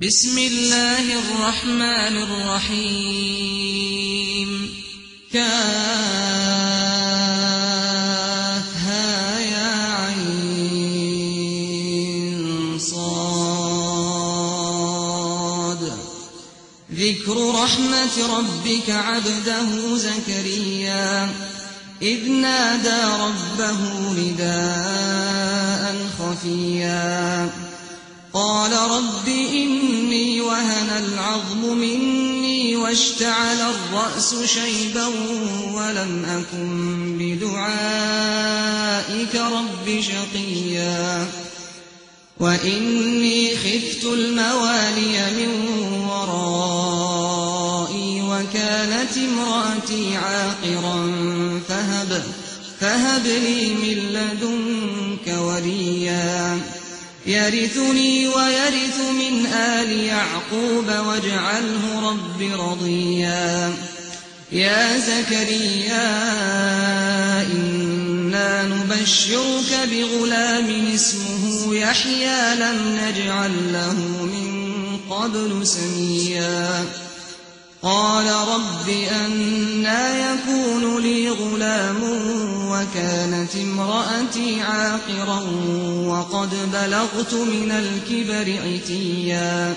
بسم الله الرحمن الرحيم كافها يا عين صاد ذكر رحمة ربك عبده زكريا إذ نادى ربه نداء خفيا قال رب إني وهن العظم مني واشتعل الرأس شيبا ولم أكن بدعائك رب شقيا وإني خفت الموالي من ورائي وكانت امرأتي عاقرا فهب لي من لدنك وليا يرثني ويرث من آل يعقوب واجعله رب رضيا يا زكريا إنا نبشرك بغلام اسمه يحيى لم نجعل له من قبل سميا قال رب أنى يكون لي غلام وكانت امرأتي عاقرا وقد بلغت من الكبر عتيا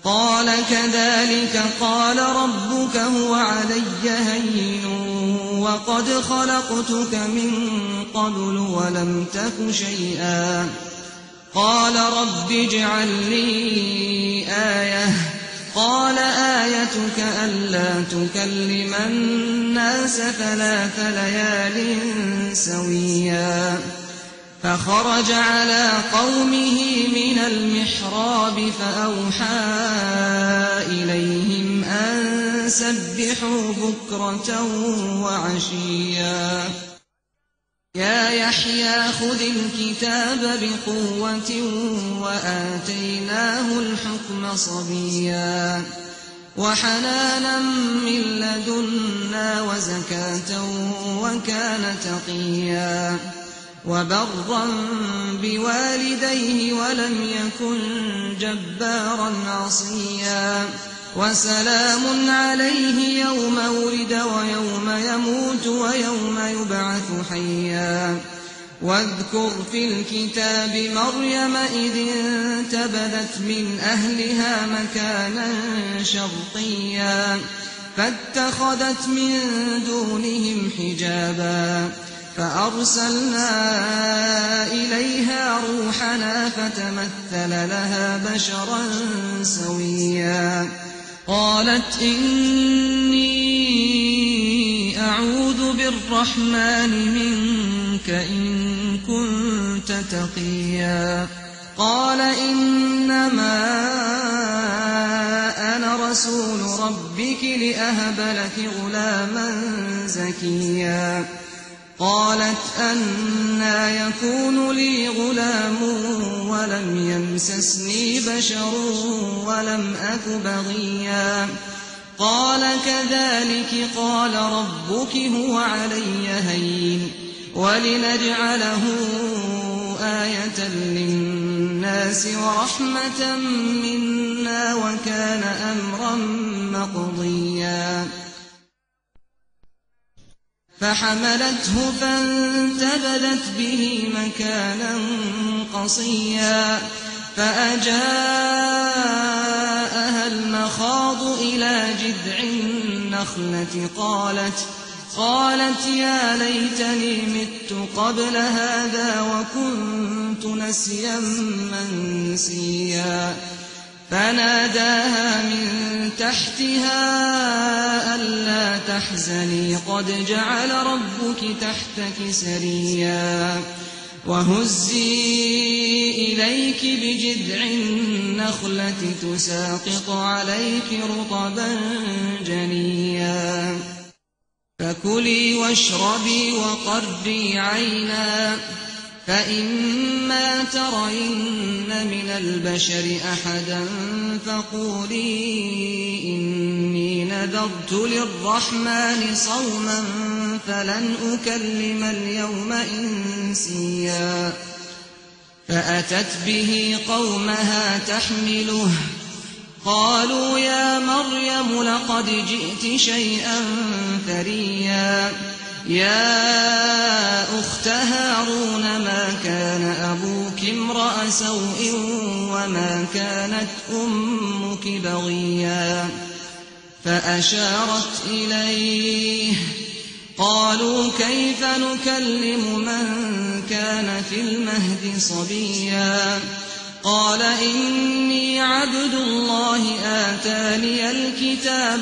قال كذلك قال ربك هو علي هين وقد خلقتك من قبل ولم تك شيئا قال رب اجعل لي آية قال آيتك ألا تكلم الناس 3 ليال سويا فخرج على قومه من المحراب فأوحى إليهم أن سبحوا بكرة وعشيا يا يحيى خذ الكتاب بقوة وآتيناه الحكم صبيا وحنانا من لدنا وزكاة وكان تقيا وبرا بوالديه ولم يكن جبارا عصيا وسلام عليه يوم ولد ويوم يموت ويوم يبعث حيا واذكر في الكتاب مريم إذ انتبذت من أهلها مكانا شرقيا فاتخذت من دونهم حجابا فأرسلنا إليها روحنا فتمثل لها بشرا سويا قالت إني أعوذ بالرحمن منك إن كنت تقيا قال إنما أنا رسول ربك لأهب لك غلاما زكيا قالت أنى يكون لي غلام ولم يمسسني بشر ولم أك بغيا قال كذلك قال ربك هو علي هين ولنجعله آية للناس ورحمة منا وكان أمرا مقضيا فحملته فانتبذت به مكانا قصيا فأجاءها المخاض إلى جذع النخلة قالت يا ليتني مت قبل هذا وكنت نسيا منسيا فناداها من تحتها ألا تحزني قد جعل ربك تحتك سريا وهزي إليك بجذع النخلة تساقط عليك رطبا جنيا فكلي واشربي وقري عينا فإما ترين من البشر أحدا فقولي إني نذرت للرحمن صوما فلن أكلم اليوم إنسيا فأتت به قومها تحمله قالوا يا مريم لقد جئت شيئا فريا يا أخت هارون ما كان أبوك امرأ سوء وما كانت أمك بغيا فأشارت إليه قالوا كيف نكلم من كان في المهد صبيا قال إني عبد الله آتاني الكتاب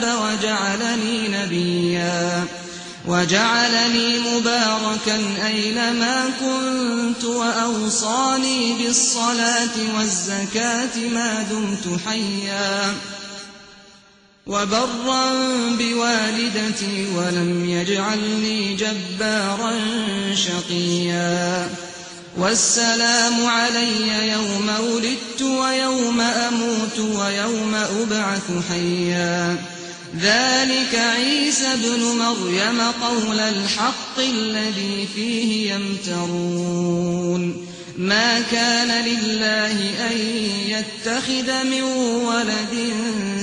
وجعلني مباركا أينما كنت وأوصاني بالصلاة والزكاة ما دمت حيا وبرا بوالدتي ولم يجعلني جبارا شقيا والسلام علي يوم ولدت ويوم أموت ويوم أبعث حيا ذلك عيسى ابن مريم قول الحق الذي فيه يمترون ما كان لله أن يتخذ من ولد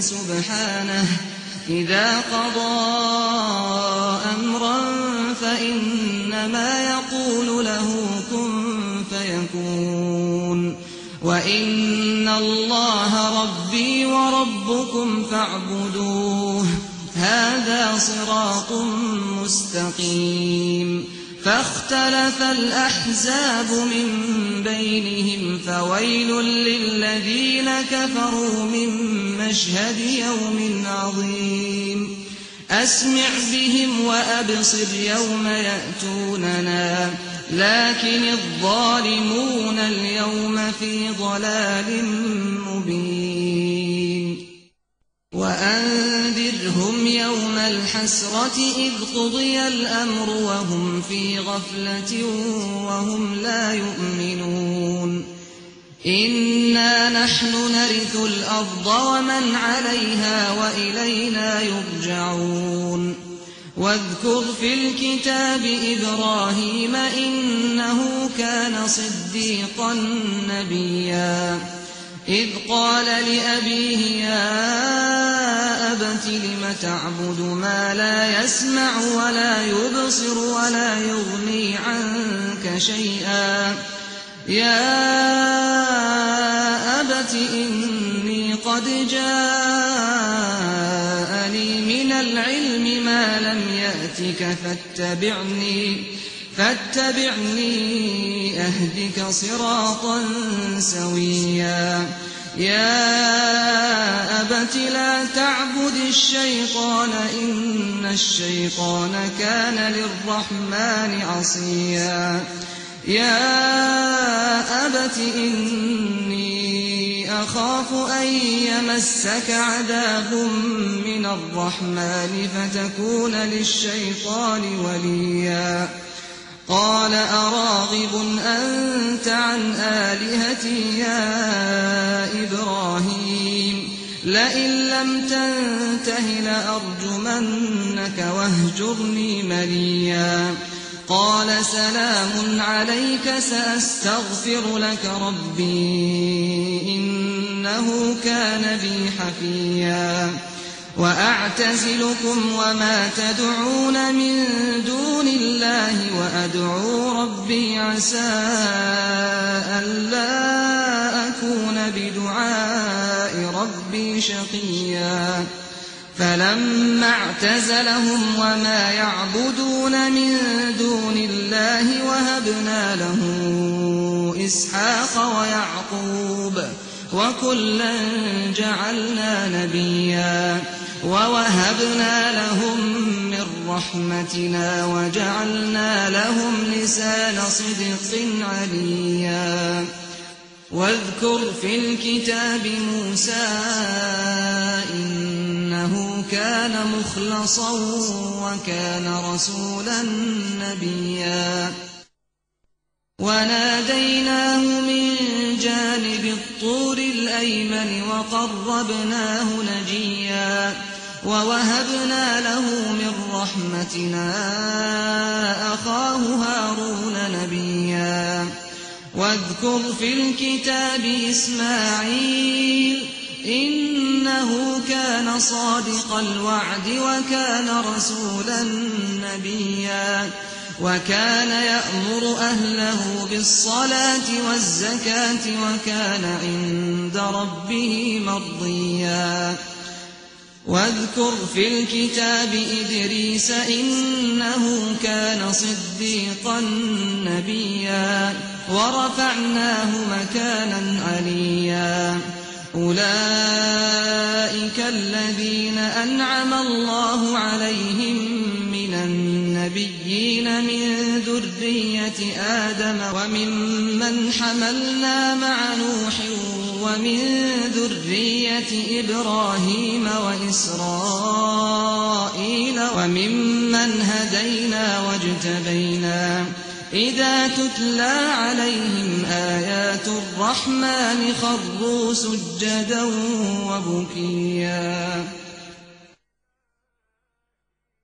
سبحانه إذا قضى أمرا فإنما يقول له كن فيكون وإن الله ربي وربكم فاعبدوه هذا صراط مستقيم فاختلف الأحزاب من بينهم فويل للذين كفروا من مشهد يوم عظيم أسمع بهم وأبصر يوم يأتوننا لكن الظالمون اليوم في ضلال مبين وأنذرهم يوم الحسرة إذ قضي الأمر وهم في غفلة وهم لا يؤمنون إنا نحن نرث الأرض ومن عليها وإلينا يرجعون واذكر في الكتاب إبراهيم إنه كان صديقا نبيا إذ قال لأبيه يا أبت لم تعبد ما لا يسمع ولا يبصر ولا يغني عنك شيئا يا أبت إني قد جاءني من العلم ما لم يأتك فاتبعني أهدك صراطا سويا يا أبت لا تعبد الشيطان إن الشيطان كان للرحمن عصيا يا أبت إني أخاف أن يمسك عذاب من الرحمن فتكون للشيطان وليا قال أراغب أنت عن آلهتي يا إبراهيم لئن لم تنته لأرجمنك واهجرني مليا قال سلام عليك سأستغفر لك ربي إنه كان بي حفيا وأعتزلكم وما تدعون من دون الله وأدعو ربي عسى ألا أكون بدعاء ربي شقيا فلما اعتزلهم وما يعبدون من دون الله وهبنا له إسحاق ويعقوب وكلا جعلنا نبيا ووهبنا لهم من رحمتنا وجعلنا لهم لسان صدق عليا واذكر في الكتاب موسى إنه كان مخلصا وكان رسولا نبيا وناديناه من جانب الطور الأيمن وقربناه نجيا ووهبنا له من رحمتنا أخاه هارون نبيا واذكر في الكتاب إسماعيل إنا إنه كان صادق الوعد وكان رسولا نبيا وكان يأمر أهله بالصلاة والزكاة وكان عند ربه مرضيا واذكر في الكتاب إدريس إنه كان صديقا نبيا ورفعناه مكانا عليا أولئك الذين أنعم الله عليهم من النبيين من ذرية آدم وممن حملنا مع نوح ومن ذرية إبراهيم وإسرائيل وممن هدينا واجتبينا إذا تتلى عليهم آيات الرحمن خروا سجدا وبكيا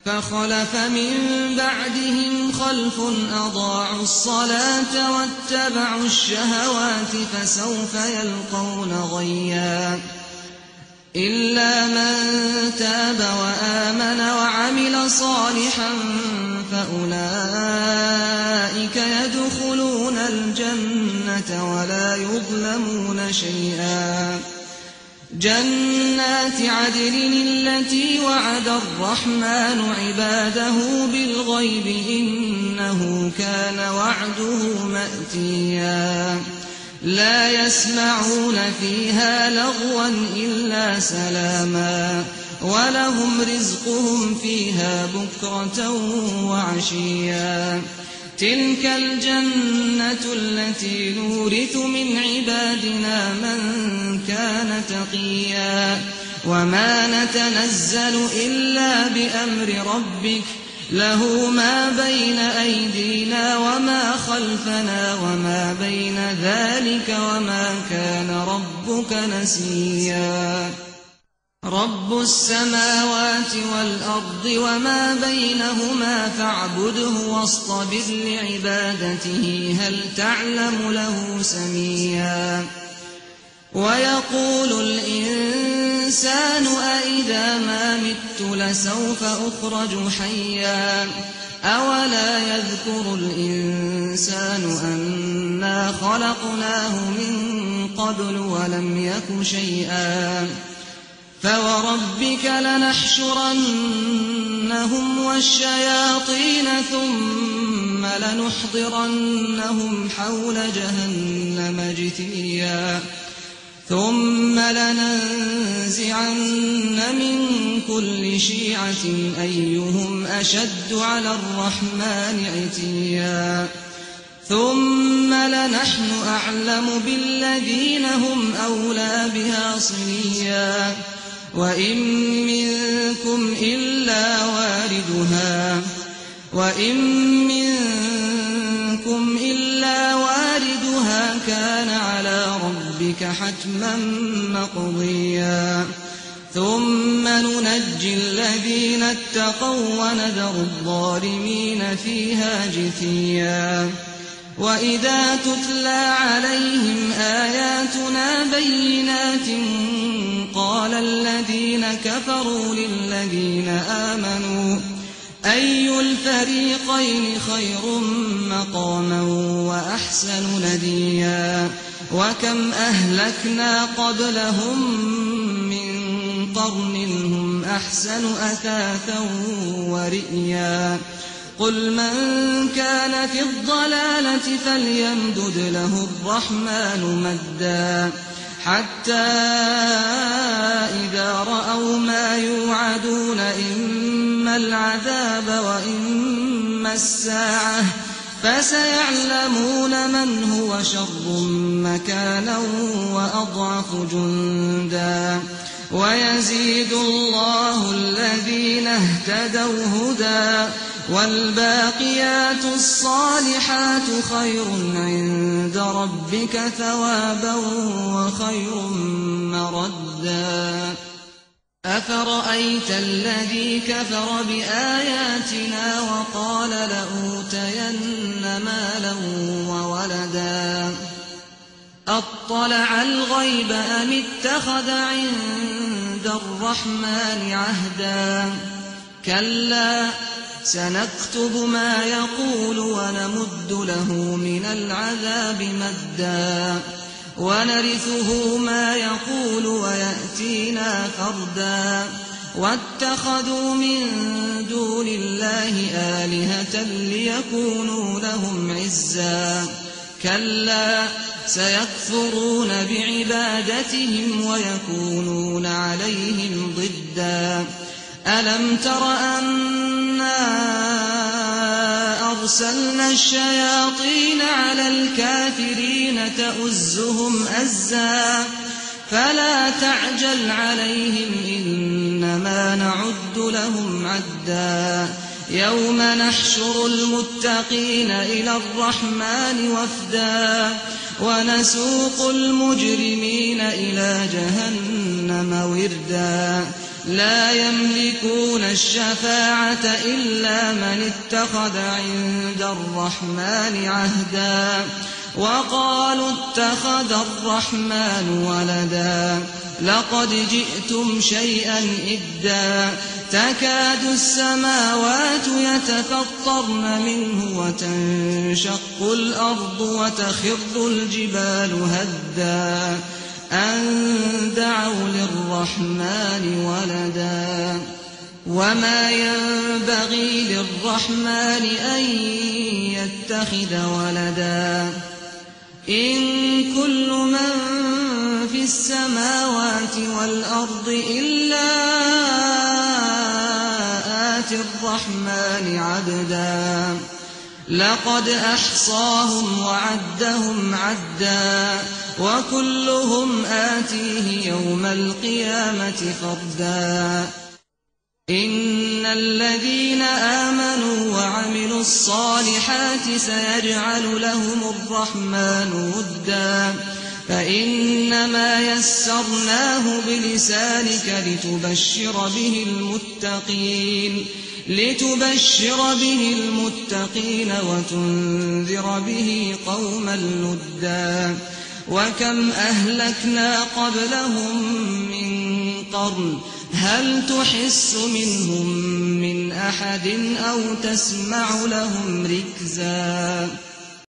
فخلف من بعدهم خلف أضاعوا الصلاة واتبعوا الشهوات فسوف يلقون غيا إلا من تاب وآمن وعمل صالحا فأولئك يدخلون الجنة ولا يظلمون شيئا جنات عدن التي وعد الرحمن عباده بالغيب إنه كان وعده مأتيا لا يسمعون فيها لغوا إلا سلاما ولهم رزقهم فيها بكرة وعشيا تلك الجنة التي نورث من عبادنا من كان تقيا وما نتنزل إلا بأمر ربك له ما بين أيدينا وما خلفنا وما بين ذلك وما كان ربك نسيا رب السماوات والأرض وما بينهما فاعبده واصطبر لعبادته هل تعلم له سميا ويقول الإنسان أإذا ما مت لسوف أخرج حيا أولا يذكر الإنسان أنا خلقناه من قبل ولم يك شيئا فوربك لنحشرنهم والشياطين ثم لنحضرنهم حول جهنم جثيا ثم لننزعن من كل شيعة أيهم أشد على الرحمن عتيا ثم لنحن أعلم بالذين هم أولى بها صليا وإن منكم إلا واردها كان على ربك حتما مقضيا ثم ننجي الذين اتقوا ونذر الظالمين فيها جثيا وإذا تتلى عليهم آياتنا بينات قال الذين كفروا للذين آمنوا أي الفريقين خير مقاما وأحسن نديا وكم أهلكنا قبلهم من قرن هم أحسن أثاثا ورئيا قل من كان في الضلالة فليمدد له الرحمن مدا حتى إذا رأوا ما يوعدون إما العذاب وإما الساعة فسيعلمون من هو شر مكانا وأضعف جندا ويزيد الله الذين اهتدوا هدى والباقيات الصالحات خير عند ربك ثوابا وخير مردا أفرأيت الذي كفر بآياتنا وقال لأوتين مالا وولدا أطلع الغيب أم اتخذ عند الرحمن عهدا كلا سنكتب ما يقول ونمد له من العذاب مدا ونرثه ما يقول ويأتينا فردا واتخذوا من دون الله آلهة ليكونوا لهم عزا كلا سيكفرون بعبادتهم ويكونون عليهم ضدا ألم تر أنا أرسلنا الشياطين على الكافرين تؤزهم أزا فلا تعجل عليهم إنما نعد لهم عدا يوم نحشر المتقين إلى الرحمن وفدا ونسوق المجرمين إلى جهنم وردا لا يملكون الشفاعة إلا من اتخذ عند الرحمن عهدا وقالوا اتخذ الرحمن ولدا لقد جئتم شيئا إدا تكاد السماوات يتفطرن منه وتنشق الأرض وتخر الجبال هدا أن دعوا للرحمن ولدا وما ينبغي للرحمن أن يتخذ ولدا إن كل من في السماوات والأرض إلا آتي الرحمن عبدا لقد أحصاهم وعدهم عدا وكلهم آتيه يوم القيامة فردا إن الذين آمنوا وعملوا الصالحات سيجعل لهم الرحمن ودا فإنما يسرناه بلسانك لتبشر به المتقين وتنذر به قوما لدا وكم أهلكنا قبلهم من قرن هل تحس منهم من أحد أو تسمع لهم ركزا